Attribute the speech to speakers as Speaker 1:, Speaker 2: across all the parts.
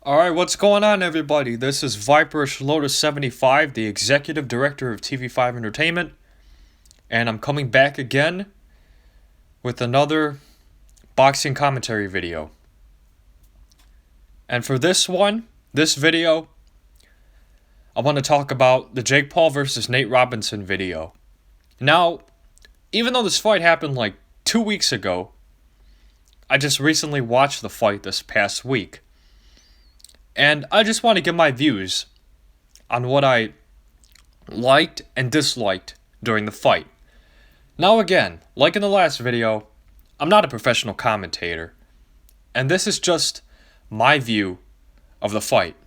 Speaker 1: Alright, what's going on, everybody? This is Viperish Lotus 75, the Executive Director of TV5 Entertainment, and I'm coming back again with another boxing commentary video. And for this video, I want to talk about the Jake Paul versus Nate Robinson video. Now, even though this fight happened like 2 weeks ago, I just recently watched the fight this past week. And I just want to give my views on what I liked and disliked during the fight. Now again, like in the last video, I'm not a professional commentator. And this is just my view of the fight.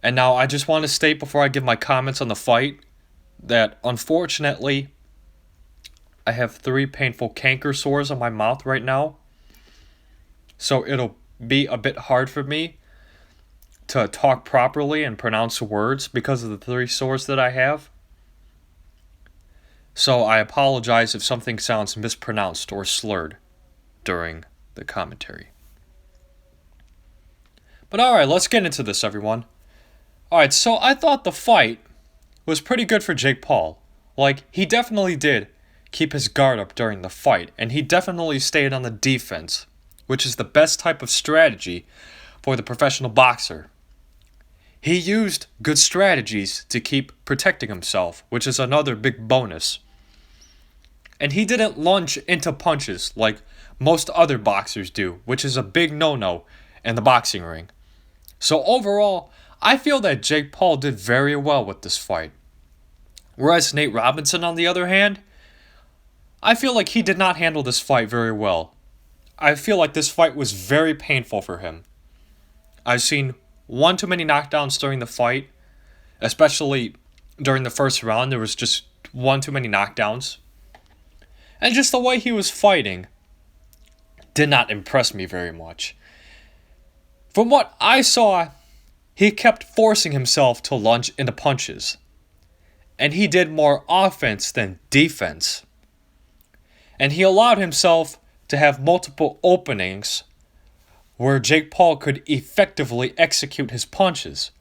Speaker 1: And now I just want to state before I give my comments on the fight that unfortunately I have 3 painful canker sores on my mouth right now. So it'll be a bit hard for me to talk properly and pronounce words because of the 3 sores that I have. So I apologize if something sounds mispronounced or slurred during the commentary. But alright, let's get into this, everyone. Alright, so I thought the fight was pretty good for Jake Paul. Like, he definitely did keep his guard up during the fight, and he definitely stayed on the defense, which is the best type of strategy for the professional boxer. He used good strategies to keep protecting himself, which is another big bonus. And he didn't lunge into punches like most other boxers do, which is a big no-no in the boxing ring. So overall, I feel that Jake Paul did very well with this fight. Whereas Nate Robinson, on the other hand, I feel like he did not handle this fight very well. I feel like this fight was very painful for him. I've seen one too many knockdowns during the fight, especially during the first round. There was just one too many knockdowns. And just the way he was fighting did not impress me very much. From what I saw, he kept forcing himself to lunge into punches. And he did more offense than defense. And he allowed himself to have multiple openings where Jake Paul could effectively execute his punches.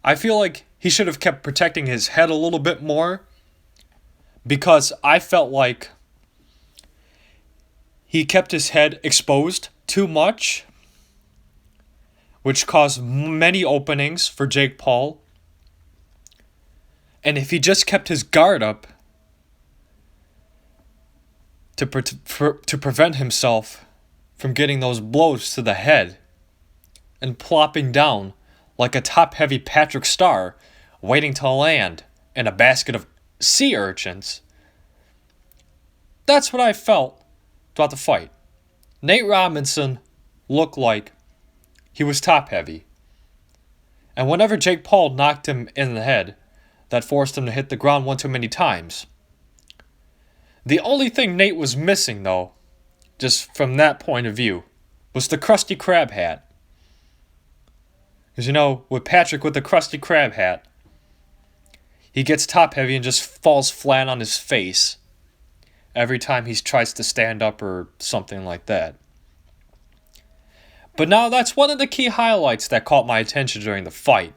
Speaker 1: I feel like he should have kept protecting his head a little bit more, because I felt like he kept his head exposed too much, which caused many openings for Jake Paul. And if he just kept his guard up to prevent himself from getting those blows to the head and plopping down like a top-heavy Patrick Star waiting to land in a basket of sea urchins, that's what I felt throughout the fight. Nate Robinson looked like he was top-heavy. And whenever Jake Paul knocked him in the head, that forced him to hit the ground one too many times. The only thing Nate was missing, though, just from that point of view, was the Krusty Krab hat. Because, with Patrick with the Krusty Krab hat, he gets top-heavy and just falls flat on his face every time he tries to stand up or something like that. But now that's one of the key highlights that caught my attention during the fight.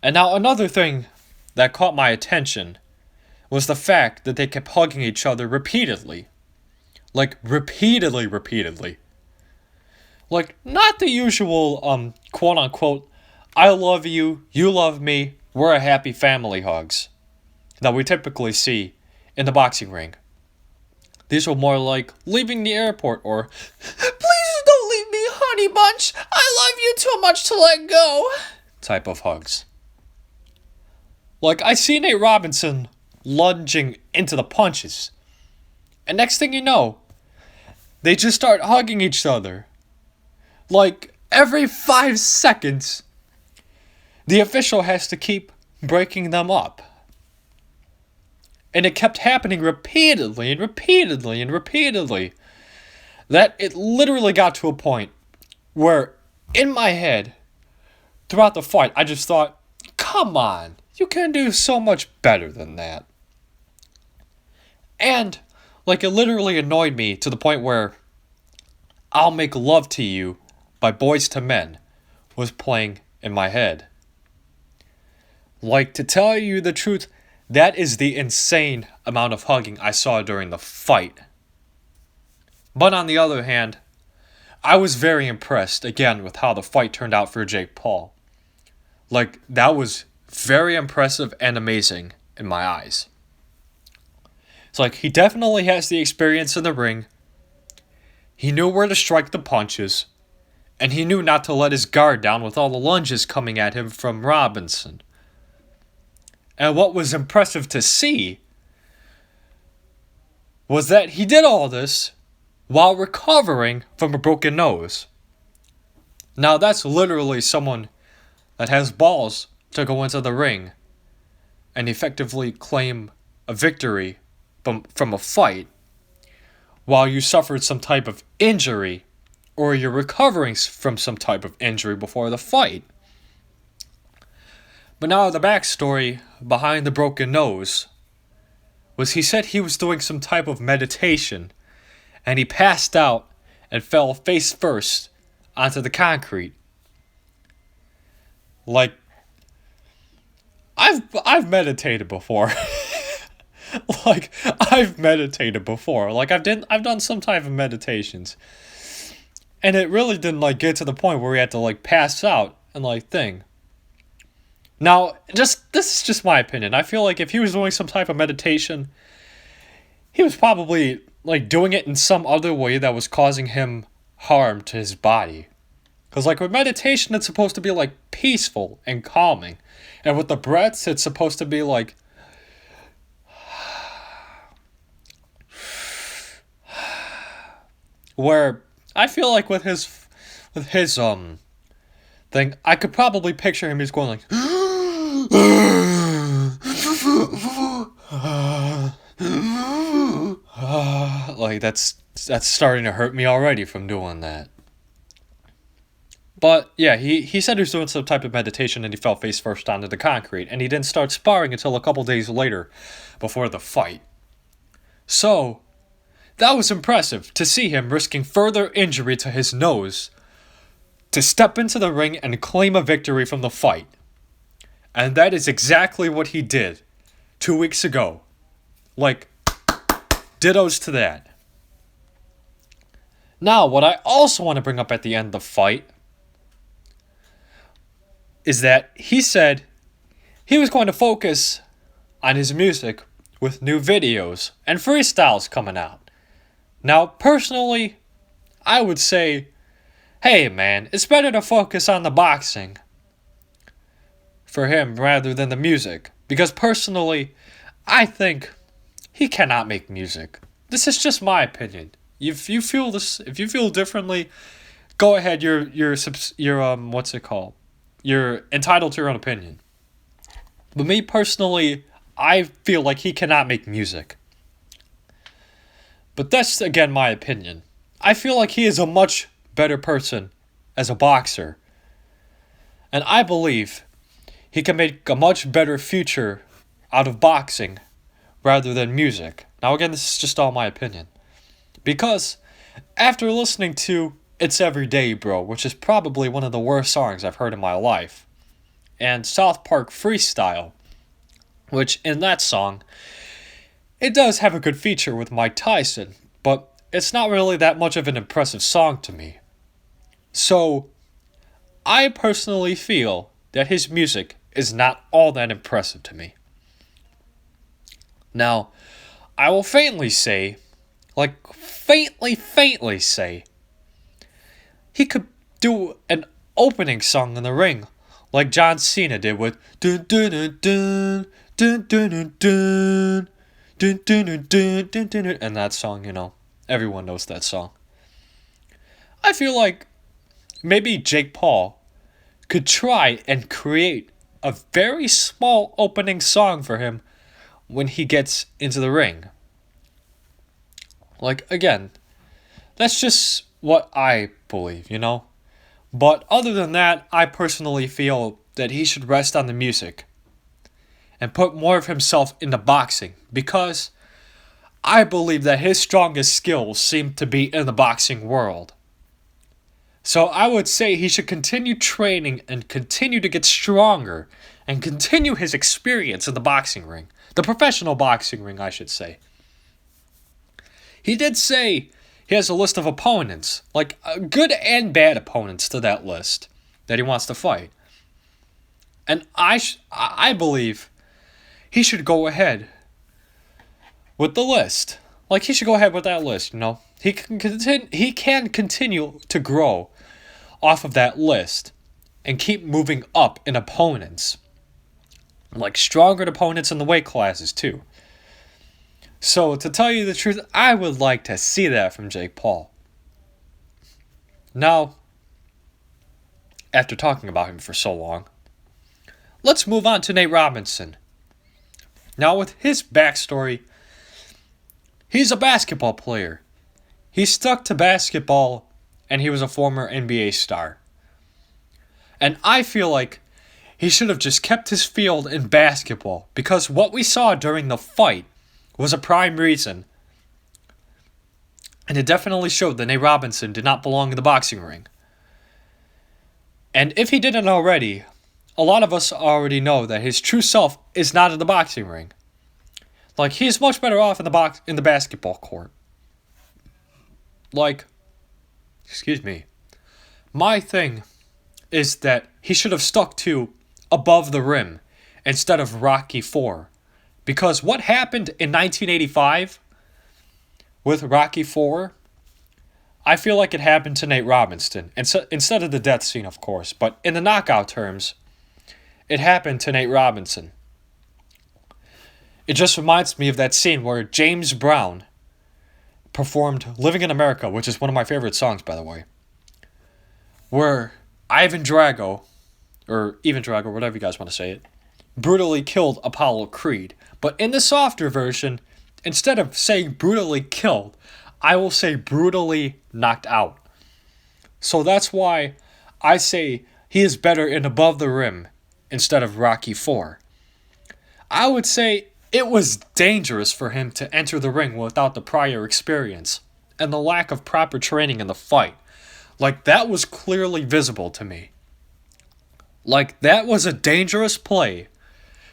Speaker 1: And now another thing that caught my attention was the fact that they kept hugging each other repeatedly. Like, repeatedly. Like, not the usual, quote-unquote, I love you, you love me, we're a happy family hugs that we typically see in the boxing ring. These were more like leaving the airport or, please don't leave me, honey bunch, I love you too much to let go, type of hugs. Like, I see Nate Robinson lunging into the punches. And next thing you know, they just start hugging each other. Like, every 5 seconds, the official has to keep breaking them up. And it kept happening repeatedly, that it literally got to a point where, in my head, throughout the fight, I just thought, come on, you can do so much better than that. And, like, it literally annoyed me to the point where I'll Make Love to You by Boys to Men was playing in my head. Like, to tell you the truth, that is the insane amount of hugging I saw during the fight. But on the other hand, I was very impressed, again, with how the fight turned out for Jake Paul. Like, that was very impressive and amazing in my eyes. It's like, he definitely has the experience in the ring. He knew where to strike the punches. And he knew not to let his guard down with all the lunges coming at him from Robinson. And what was impressive to see was that he did all this while recovering from a broken nose. Now, that's literally someone that has balls to go into the ring and effectively claim a victory from a fight while you suffered some type of injury or you're recovering from some type of injury before the fight. But now the backstory behind the broken nose was he said he was doing some type of meditation and he passed out and fell face first onto the concrete. Like, I've meditated before. Like, I've meditated before. Like, I've done some type of meditations. And it really didn't, like, get to the point where we had to, like, pass out and, like, thing. Now, this is just my opinion. I feel like if he was doing some type of meditation, he was probably, like, doing it in some other way that was causing him harm to his body. Because, like, with meditation, it's supposed to be, like, peaceful and calming. And with the breaths, it's supposed to be, like, where I feel like with his thing, I could probably picture him just going like like that's starting to hurt me already from doing that. But yeah, he said he was doing some type of meditation and he fell face first onto the concrete, and he didn't start sparring until a couple days later before the fight. So that was impressive to see him risking further injury to his nose to step into the ring and claim a victory from the fight. And that is exactly what he did 2 weeks ago. Like, dittos to that. Now, what I also want to bring up at the end of the fight is that he said he was going to focus on his music with new videos and freestyles coming out. Now, personally, I would say, hey man, it's better to focus on the boxing for him rather than the music. Because personally, I think he cannot make music. This is just my opinion. If you feel differently, go ahead. You're what's it called? You're entitled to your own opinion. But me personally, I feel like he cannot make music. But that's, again, my opinion. I feel like he is a much better person as a boxer. And I believe he can make a much better future out of boxing rather than music. Now, again, this is just all my opinion. Because after listening to It's Everyday, Bro, which is probably one of the worst songs I've heard in my life, and South Park Freestyle, which in that song, it does have a good feature with Mike Tyson, but it's not really that much of an impressive song to me. So, I personally feel that his music is not all that impressive to me. Now, I will faintly say, faintly say, he could do an opening song in the ring, like John Cena did with dun dun dun dun dun dun dun dun dun dun dun dun dun, and that song, everyone knows that song. I feel like maybe Jake Paul could try and create a very small opening song for him when he gets into the ring. Like, again, that's just what I believe, But other than that, I personally feel that he should rest on the music and put more of himself into boxing, because I believe that his strongest skills seem to be in the boxing world. So I would say he should continue training and continue to get stronger and continue his experience in the boxing ring. The professional boxing ring, I should say. He did say he has a list of opponents, like good and bad opponents to that list that he wants to fight. And I believe he should go ahead with the list. Like, he should go ahead with that list, you know. He can continue to grow off of that list and keep moving up in opponents. Like, stronger opponents in the weight classes, too. So, to tell you the truth, I would like to see that from Jake Paul. Now, after talking about him for so long, let's move on to Nate Robinson. Now, with his backstory, he's a basketball player. He stuck to basketball, and he was a former NBA star. And I feel like he should have just kept his field in basketball, because what we saw during the fight was a prime reason. And it definitely showed that Nate Robinson did not belong in the boxing ring. And if he didn't already, a lot of us already know that his true self is not in the boxing ring. Like, he's much better off in the basketball court. Like, excuse me. My thing is that he should have stuck to above the rim instead of Rocky IV. Because what happened in 1985 with Rocky IV, I feel like it happened to Nate Robinson. And so, instead of the death scene, of course. But in the knockout terms, it happened to Nate Robinson. It just reminds me of that scene where James Brown performed Living in America, which is one of my favorite songs, by the way, where Ivan Drago, or Ivan Drago, whatever you guys want to say it, brutally killed Apollo Creed. But in the softer version, instead of saying brutally killed, I will say brutally knocked out. So that's why I say he is better in above the rim instead of Rocky IV. I would say it was dangerous for him to enter the ring without the prior experience and the lack of proper training in the fight. Like, that was clearly visible to me. Like, that was a dangerous play,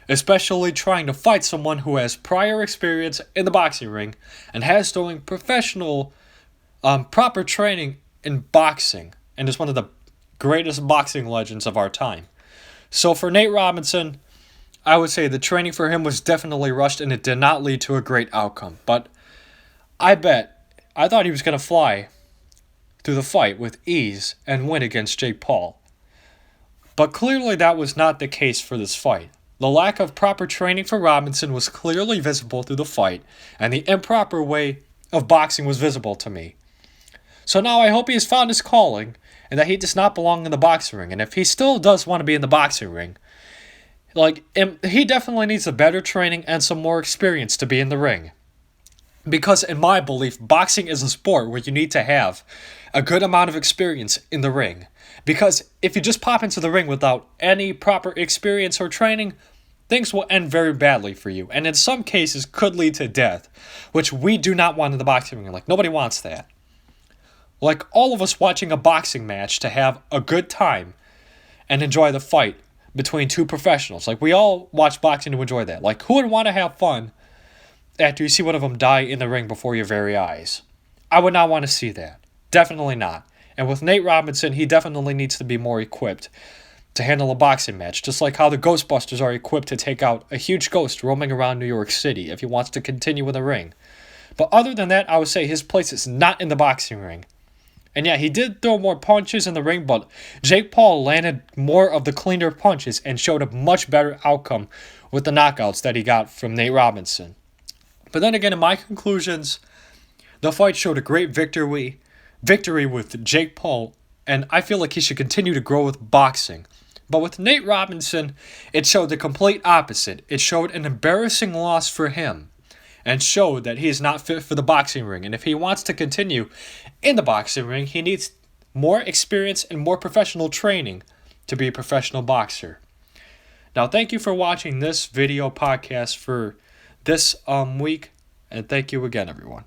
Speaker 1: especially trying to fight someone who has prior experience in the boxing ring and has doing professional, proper training in boxing, and is one of the greatest boxing legends of our time. So for Nate Robinson, I would say the training for him was definitely rushed and it did not lead to a great outcome. But I thought he was going to fly through the fight with ease and win against Jake Paul. But clearly that was not the case for this fight. The lack of proper training for Robinson was clearly visible through the fight, and the improper way of boxing was visible to me. So now I hope he has found his calling and that he does not belong in the boxing ring. And if he still does want to be in the boxing ring, like, he definitely needs a better training and some more experience to be in the ring. Because in my belief, boxing is a sport where you need to have a good amount of experience in the ring. Because if you just pop into the ring without any proper experience or training, things will end very badly for you. And in some cases could lead to death, which we do not want in the boxing ring. Like, nobody wants that. Like, all of us watching a boxing match to have a good time and enjoy the fight between two professionals. Like, we all watch boxing to enjoy that. Like, who would want to have fun after you see one of them die in the ring before your very eyes? I would not want to see that. Definitely not. And with Nate Robinson, he definitely needs to be more equipped to handle a boxing match, just like how the Ghostbusters are equipped to take out a huge ghost roaming around New York City if he wants to continue in the ring. But other than that, I would say his place is not in the boxing ring. And yeah, he did throw more punches in the ring, but Jake Paul landed more of the cleaner punches and showed a much better outcome with the knockouts that he got from Nate Robinson. But then again, in my conclusions, the fight showed a great victory with Jake Paul, and I feel like he should continue to grow with boxing. But with Nate Robinson, it showed the complete opposite. It showed an embarrassing loss for him, and showed that he is not fit for the boxing ring. And if he wants to continue in the boxing ring, he needs more experience and more professional training to be a professional boxer. Now, thank you for watching this video podcast for this week, and thank you again, everyone.